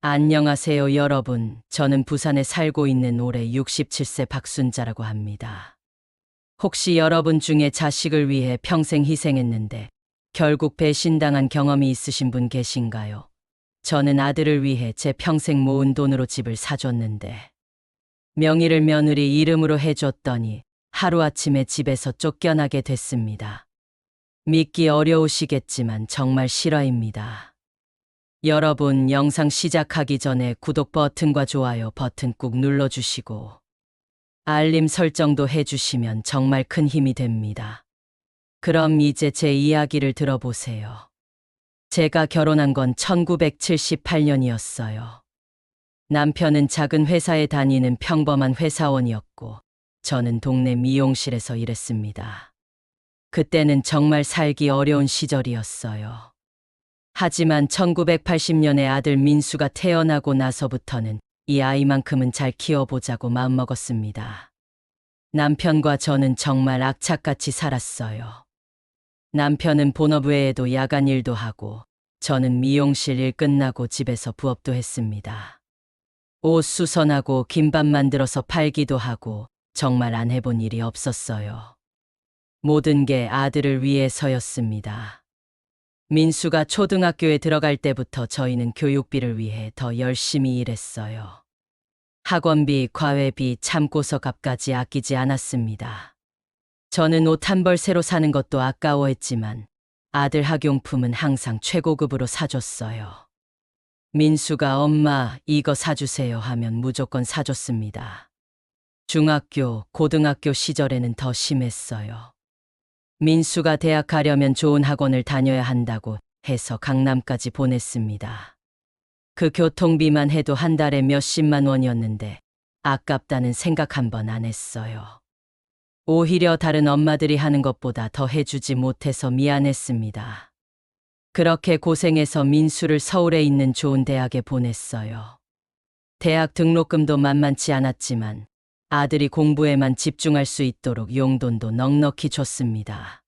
안녕하세요, 여러분. 저는 부산에 살고 있는 올해 67세 박순자라고 합니다. 혹시 여러분 중에 자식을 위해 평생 희생했는데 결국 배신당한 경험이 있으신 분 계신가요? 저는 아들을 위해 제 평생 모은 돈으로 집을 사줬는데 명의를 며느리 이름으로 해줬더니 하루아침에 집에서 쫓겨나게 됐습니다. 믿기 어려우시겠지만 정말 실화입니다. 여러분, 영상 시작하기 전에 구독 버튼과 좋아요 버튼 꾹 눌러주시고 알림 설정도 해주시면 정말 큰 힘이 됩니다. 그럼 이제 제 이야기를 들어보세요. 제가 결혼한 건 1978년이었어요. 남편은 작은 회사에 다니는 평범한 회사원이었고 저는 동네 미용실에서 일했습니다. 그때는 정말 살기 어려운 시절이었어요. 하지만 1980년에 아들 민수가 태어나고 나서부터는 이 아이만큼은 잘 키워보자고 마음먹었습니다. 남편과 저는 정말 악착같이 살았어요. 남편은 본업 외에도 야간 일도 하고 저는 미용실 일 끝나고 집에서 부업도 했습니다. 옷 수선하고 김밥 만들어서 팔기도 하고 정말 안 해본 일이 없었어요. 모든 게 아들을 위해서였습니다. 민수가 초등학교에 들어갈 때부터 저희는 교육비를 위해 더 열심히 일했어요. 학원비, 과외비, 참고서 값까지 아끼지 않았습니다. 저는 옷 한 벌 새로 사는 것도 아까워했지만 아들 학용품은 항상 최고급으로 사줬어요. 민수가 엄마 이거 사주세요 하면 무조건 사줬습니다. 중학교, 고등학교 시절에는 더 심했어요. 민수가 대학 가려면 좋은 학원을 다녀야 한다고 해서 강남까지 보냈습니다. 그 교통비만 해도 한 달에 몇십만 원이었는데 아깝다는 생각 한 번 안 했어요. 오히려 다른 엄마들이 하는 것보다 더 해주지 못해서 미안했습니다. 그렇게 고생해서 민수를 서울에 있는 좋은 대학에 보냈어요. 대학 등록금도 만만치 않았지만 아들이 공부에만 집중할 수 있도록 용돈도 넉넉히 줬습니다.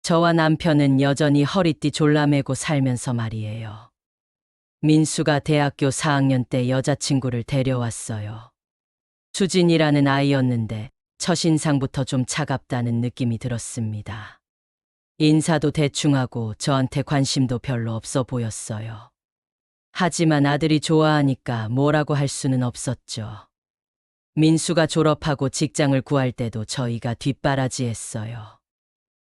저와 남편은 여전히 허리띠 졸라매고 살면서 말이에요. 민수가 대학교 4학년 때 여자친구를 데려왔어요. 수진이라는 아이였는데 첫인상부터 좀 차갑다는 느낌이 들었습니다. 인사도 대충하고 저한테 관심도 별로 없어 보였어요. 하지만 아들이 좋아하니까 뭐라고 할 수는 없었죠. 민수가 졸업하고 직장을 구할 때도 저희가 뒷바라지했어요.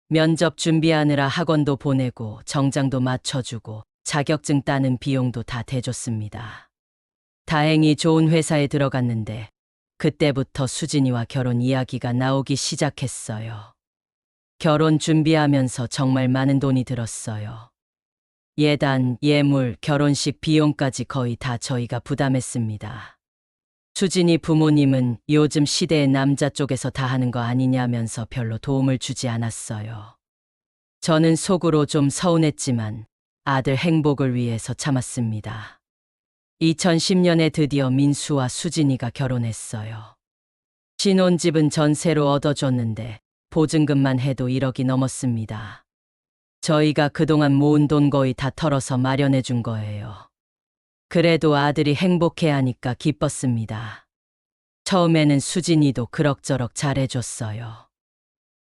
면접 준비하느라 학원도 보내고 정장도 맞춰주고 자격증 따는 비용도 다 대줬습니다. 다행히 좋은 회사에 들어갔는데 그때부터 수진이와 결혼 이야기가 나오기 시작했어요. 결혼 준비하면서 정말 많은 돈이 들었어요. 예단, 예물, 결혼식 비용까지 거의 다 저희가 부담했습니다. 수진이 부모님은 요즘 시대의 남자 쪽에서 다 하는 거 아니냐면서 별로 도움을 주지 않았어요. 저는 속으로 좀 서운했지만 아들 행복을 위해서 참았습니다. 2010년에 드디어 민수와 수진이가 결혼했어요. 신혼집은 전세로 얻어줬는데 보증금만 해도 1억이 넘었습니다. 저희가 그동안 모은 돈 거의 다 털어서 마련해 준 거예요. 그래도 아들이 행복해하니까 기뻤습니다. 처음에는 수진이도 그럭저럭 잘해줬어요.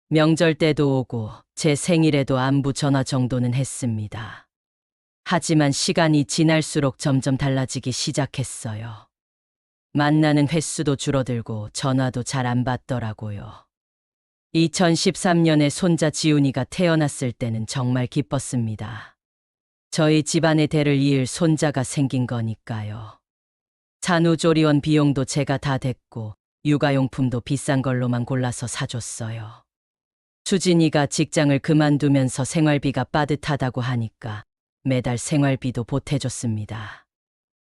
명절 때도 오고 제 생일에도 안부 전화 정도는 했습니다. 하지만 시간이 지날수록 점점 달라지기 시작했어요. 만나는 횟수도 줄어들고 전화도 잘 안 받더라고요. 2013년에 손자 지훈이가 태어났을 때는 정말 기뻤습니다. 저희 집안의 대를 이을 손자가 생긴 거니까요. 산후조리원 비용도 제가 다 댔고 육아용품도 비싼 걸로만 골라서 사줬어요. 수진이가 직장을 그만두면서 생활비가 빠듯하다고 하니까 매달 생활비도 보태줬습니다.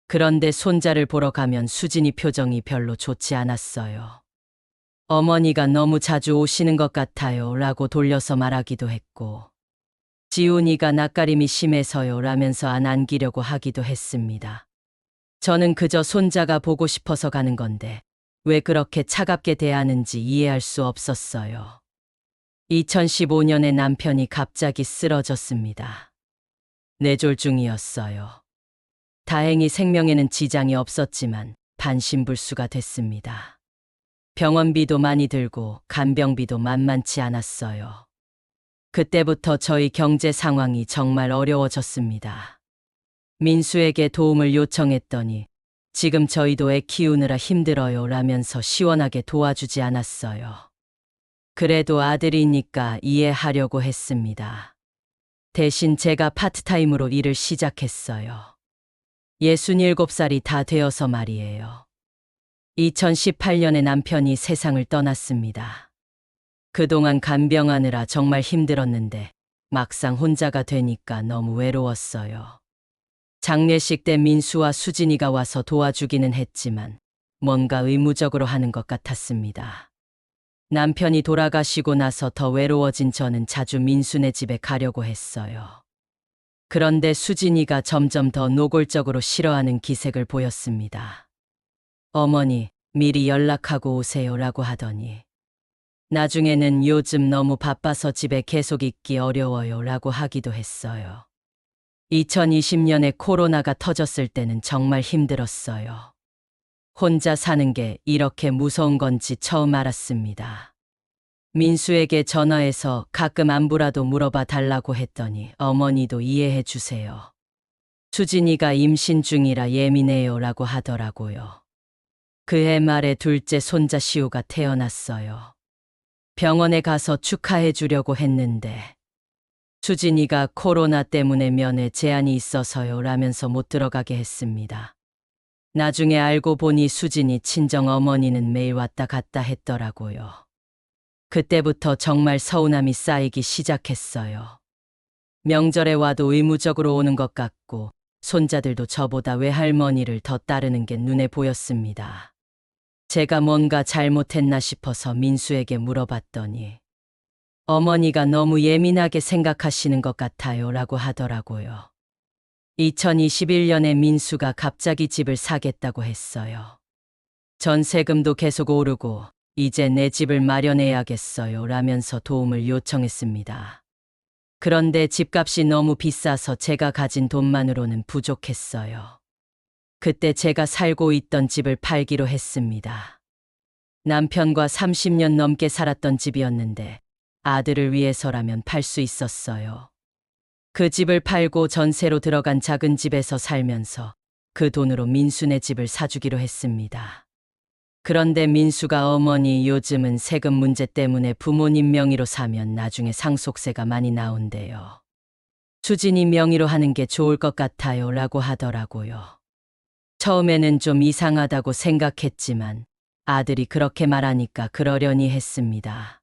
그런데 손자를 보러 가면 수진이 표정이 별로 좋지 않았어요. 어머니가 너무 자주 오시는 것 같아요 라고 돌려서 말하기도 했고 지훈이가 낯가림이 심해서요 라면서 안 안기려고 하기도 했습니다. 저는 그저 손자가 보고 싶어서 가는 건데 왜 그렇게 차갑게 대하는지 이해할 수 없었어요. 2015년에 남편이 갑자기 쓰러졌습니다. 뇌졸중이었어요. 다행히 생명에는 지장이 없었지만 반신불수가 됐습니다. 병원비도 많이 들고 간병비도 만만치 않았어요. 그때부터 저희 경제 상황이 정말 어려워졌습니다. 민수에게 도움을 요청했더니 지금 저희도 애 키우느라 힘들어요 라면서 시원하게 도와주지 않았어요. 그래도 아들이니까 이해하려고 했습니다. 대신 제가 파트타임으로 일을 시작했어요. 67살이 다 되어서 말이에요. 2018년에 남편이 세상을 떠났습니다. 그동안 간병하느라 정말 힘들었는데 막상 혼자가 되니까 너무 외로웠어요. 장례식 때 민수와 수진이가 와서 도와주기는 했지만 뭔가 의무적으로 하는 것 같았습니다. 남편이 돌아가시고 나서 더 외로워진 저는 자주 민수네 집에 가려고 했어요. 그런데 수진이가 점점 더 노골적으로 싫어하는 기색을 보였습니다. 어머니, 미리 연락하고 오세요라고 하더니 나중에는 요즘 너무 바빠서 집에 계속 있기 어려워요라고 하기도 했어요. 2020년에 코로나가 터졌을 때는 정말 힘들었어요. 혼자 사는 게 이렇게 무서운 건지 처음 알았습니다. 민수에게 전화해서 가끔 안부라도 물어봐 달라고 했더니 어머니도 이해해 주세요. 수진이가 임신 중이라 예민해요라고 하더라고요. 그해 말에 둘째 손자 시우가 태어났어요. 병원에 가서 축하해 주려고 했는데 수진이가 코로나 때문에 면회 제한이 있어서요 라면서 못 들어가게 했습니다. 나중에 알고 보니 수진이 친정 어머니는 매일 왔다 갔다 했더라고요. 그때부터 정말 서운함이 쌓이기 시작했어요. 명절에 와도 의무적으로 오는 것 같고 손자들도 저보다 외할머니를 더 따르는 게 눈에 보였습니다. 제가 뭔가 잘못했나 싶어서 민수에게 물어봤더니 어머니가 너무 예민하게 생각하시는 것 같아요 라고 하더라고요. 2021년에 민수가 갑자기 집을 사겠다고 했어요. 전세금도 계속 오르고 이제 내 집을 마련해야겠어요 라면서 도움을 요청했습니다. 그런데 집값이 너무 비싸서 제가 가진 돈만으로는 부족했어요. 그때 제가 살고 있던 집을 팔기로 했습니다. 남편과 30년 넘게 살았던 집이었는데 아들을 위해서라면 팔 수 있었어요. 그 집을 팔고 전세로 들어간 작은 집에서 살면서 그 돈으로 민수네 집을 사주기로 했습니다. 그런데 민수가 어머니 요즘은 세금 문제 때문에 부모님 명의로 사면 나중에 상속세가 많이 나온대요. 수진이 명의로 하는 게 좋을 것 같아요 라고 하더라고요. 처음에는 좀 이상하다고 생각했지만 아들이 그렇게 말하니까 그러려니 했습니다.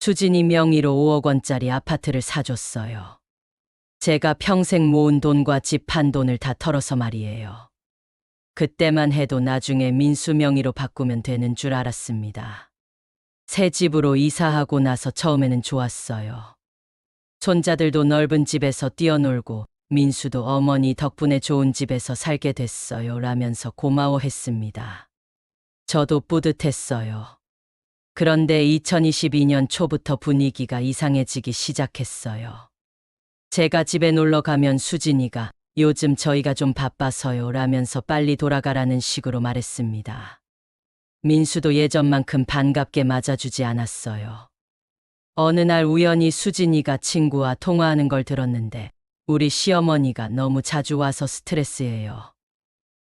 수진이 명의로 5억 원짜리 아파트를 사줬어요. 제가 평생 모은 돈과 집 판 돈을 다 털어서 말이에요. 그때만 해도 나중에 민수 명의로 바꾸면 되는 줄 알았습니다. 새 집으로 이사하고 나서 처음에는 좋았어요. 손자들도 넓은 집에서 뛰어놀고 민수도 어머니 덕분에 좋은 집에서 살게 됐어요 라면서 고마워했습니다. 저도 뿌듯했어요. 그런데 2022년 초부터 분위기가 이상해지기 시작했어요. 제가 집에 놀러 가면 수진이가 요즘 저희가 좀 바빠서요 라면서 빨리 돌아가라는 식으로 말했습니다. 민수도 예전만큼 반갑게 맞아주지 않았어요. 어느 날 우연히 수진이가 친구와 통화하는 걸 들었는데 우리 시어머니가 너무 자주 와서 스트레스예요.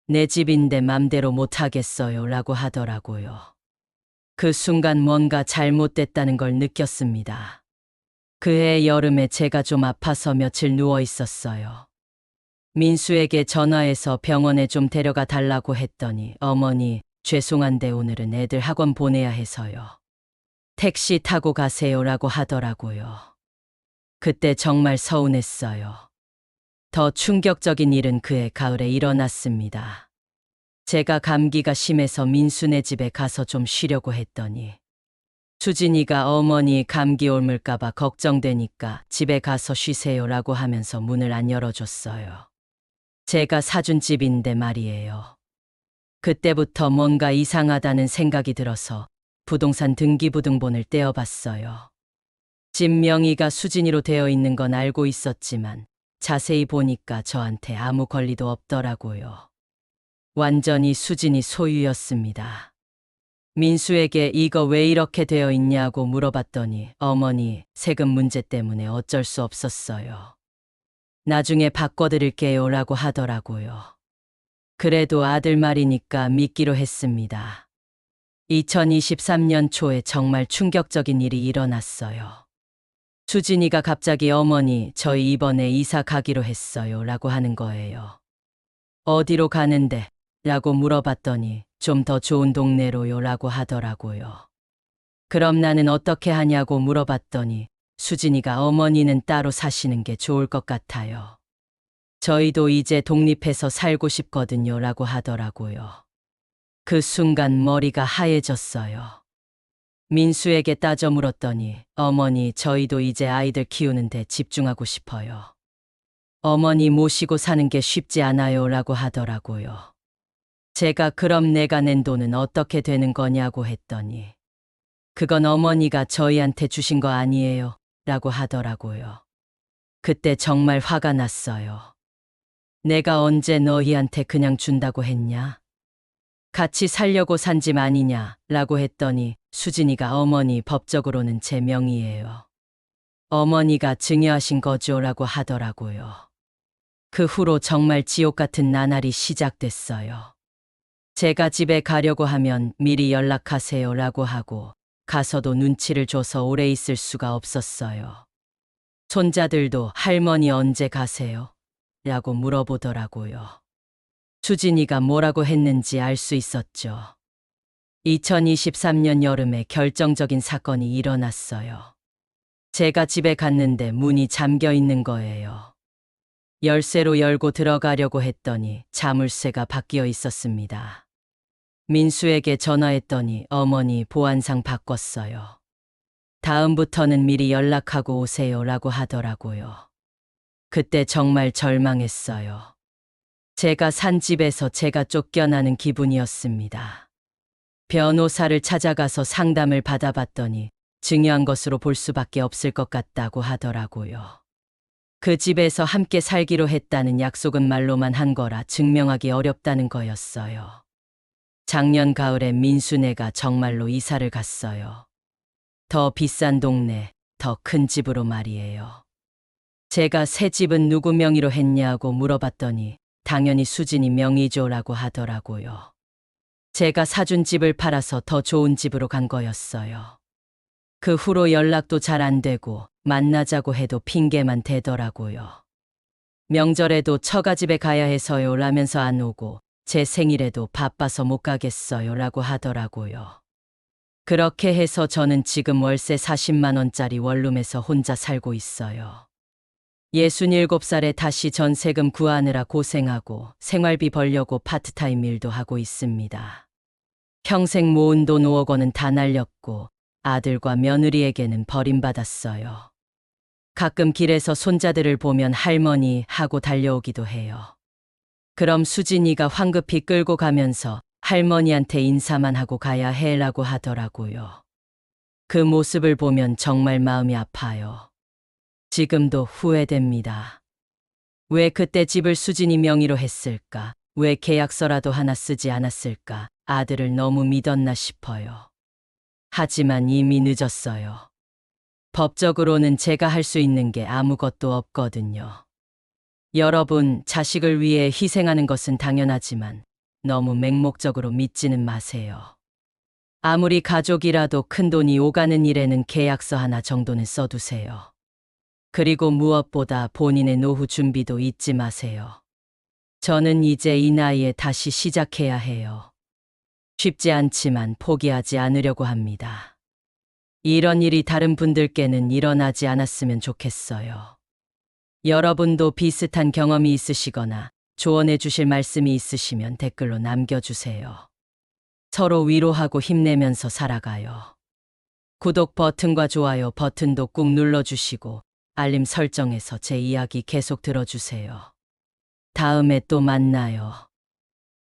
내 집인데 맘대로 못하겠어요 라고 하더라고요. 그 순간 뭔가 잘못됐다는 걸 느꼈습니다. 그해 여름에 제가 좀 아파서 며칠 누워 있었어요. 민수에게 전화해서 병원에 좀 데려가 달라고 했더니 어머니, 죄송한데 오늘은 애들 학원 보내야 해서요. 택시 타고 가세요라고 하더라고요. 그때 정말 서운했어요. 더 충격적인 일은 그해 가을에 일어났습니다. 제가 감기가 심해서 민수네 집에 가서 좀 쉬려고 했더니 수진이가 어머니 감기 옮을까봐 걱정되니까 집에 가서 쉬세요라고 하면서 문을 안 열어줬어요. 제가 사준 집인데 말이에요. 그때부터 뭔가 이상하다는 생각이 들어서 부동산 등기부등본을 떼어봤어요. 집 명의가 수진이로 되어 있는 건 알고 있었지만 자세히 보니까 저한테 아무 권리도 없더라고요. 완전히 수진이 소유였습니다. 민수에게 이거 왜 이렇게 되어 있냐고 물어봤더니 어머니 세금 문제 때문에 어쩔 수 없었어요. 나중에 바꿔드릴게요 라고 하더라고요. 그래도 아들 말이니까 믿기로 했습니다. 2023년 초에 정말 충격적인 일이 일어났어요. 수진이가 갑자기 어머니 저희 이번에 이사 가기로 했어요 라고 하는 거예요. 어디로 가는데? 라고 물어봤더니 좀 더 좋은 동네로요 라고 하더라고요. 그럼 나는 어떻게 하냐고 물어봤더니 수진이가 어머니는 따로 사시는 게 좋을 것 같아요. 저희도 이제 독립해서 살고 싶거든요 라고 하더라고요. 그 순간 머리가 하얘졌어요. 민수에게 따져 물었더니 어머니 저희도 이제 아이들 키우는 데 집중하고 싶어요. 어머니 모시고 사는 게 쉽지 않아요 라고 하더라고요. 제가 그럼 내가 낸 돈은 어떻게 되는 거냐고 했더니 그건 어머니가 저희한테 주신 거 아니에요 라고 하더라고요. 그때 정말 화가 났어요. 내가 언제 너희한테 그냥 준다고 했냐? 같이 살려고 산 집 아니냐 라고 했더니 수진이가 어머니 법적으로는 제 명의예요. 어머니가 증여하신 거죠 라고 하더라고요. 그 후로 정말 지옥 같은 나날이 시작됐어요. 제가 집에 가려고 하면 미리 연락하세요 라고 하고 가서도 눈치를 줘서 오래 있을 수가 없었어요. 손자들도 할머니 언제 가세요? 라고 물어보더라고요. 수진이가 뭐라고 했는지 알 수 있었죠. 2023년 여름에 결정적인 사건이 일어났어요. 제가 집에 갔는데 문이 잠겨 있는 거예요. 열쇠로 열고 들어가려고 했더니 자물쇠가 바뀌어 있었습니다. 민수에게 전화했더니 어머니 보안상 바꿨어요. 다음부터는 미리 연락하고 오세요 라고 하더라고요. 그때 정말 절망했어요. 제가 산 집에서 제가 쫓겨나는 기분이었습니다. 변호사를 찾아가서 상담을 받아봤더니 증여한 것으로 볼 수밖에 없을 것 같다고 하더라고요. 그 집에서 함께 살기로 했다는 약속은 말로만 한 거라 증명하기 어렵다는 거였어요. 작년 가을에 민수네가 정말로 이사를 갔어요. 더 비싼 동네, 더 큰 집으로 말이에요. 제가 새 집은 누구 명의로 했냐고 물어봤더니 당연히 수진이 명의죠라고 하더라고요. 제가 사준 집을 팔아서 더 좋은 집으로 간 거였어요. 그 후로 연락도 잘 안 되고 만나자고 해도 핑계만 대더라고요. 명절에도 처가집에 가야 해서요 라면서 안 오고 제 생일에도 바빠서 못 가겠어요 라고 하더라고요. 그렇게 해서 저는 지금 월세 40만 원짜리 원룸에서 혼자 살고 있어요. 67살에 다시 전세금 구하느라 고생하고 생활비 벌려고 파트타임 일도 하고 있습니다. 평생 모은 돈 5억 원은 다 날렸고 아들과 며느리에게는 버림받았어요. 가끔 길에서 손자들을 보면 할머니 하고 달려오기도 해요. 그럼 수진이가 황급히 끌고 가면서 할머니한테 인사만 하고 가야 해라고 하더라고요. 그 모습을 보면 정말 마음이 아파요. 지금도 후회됩니다. 왜 그때 집을 수진이 명의로 했을까? 왜 계약서라도 하나 쓰지 않았을까? 아들을 너무 믿었나 싶어요. 하지만 이미 늦었어요. 법적으로는 제가 할 수 있는 게 아무것도 없거든요. 여러분, 자식을 위해 희생하는 것은 당연하지만 너무 맹목적으로 믿지는 마세요. 아무리 가족이라도 큰돈이 오가는 일에는 계약서 하나 정도는 써두세요. 그리고 무엇보다 본인의 노후 준비도 잊지 마세요. 저는 이제 이 나이에 다시 시작해야 해요. 쉽지 않지만 포기하지 않으려고 합니다. 이런 일이 다른 분들께는 일어나지 않았으면 좋겠어요. 여러분도 비슷한 경험이 있으시거나 조언해 주실 말씀이 있으시면 댓글로 남겨주세요. 서로 위로하고 힘내면서 살아가요. 구독 버튼과 좋아요 버튼도 꾹 눌러주시고 알림 설정해서 제 이야기 계속 들어주세요. 다음에 또 만나요.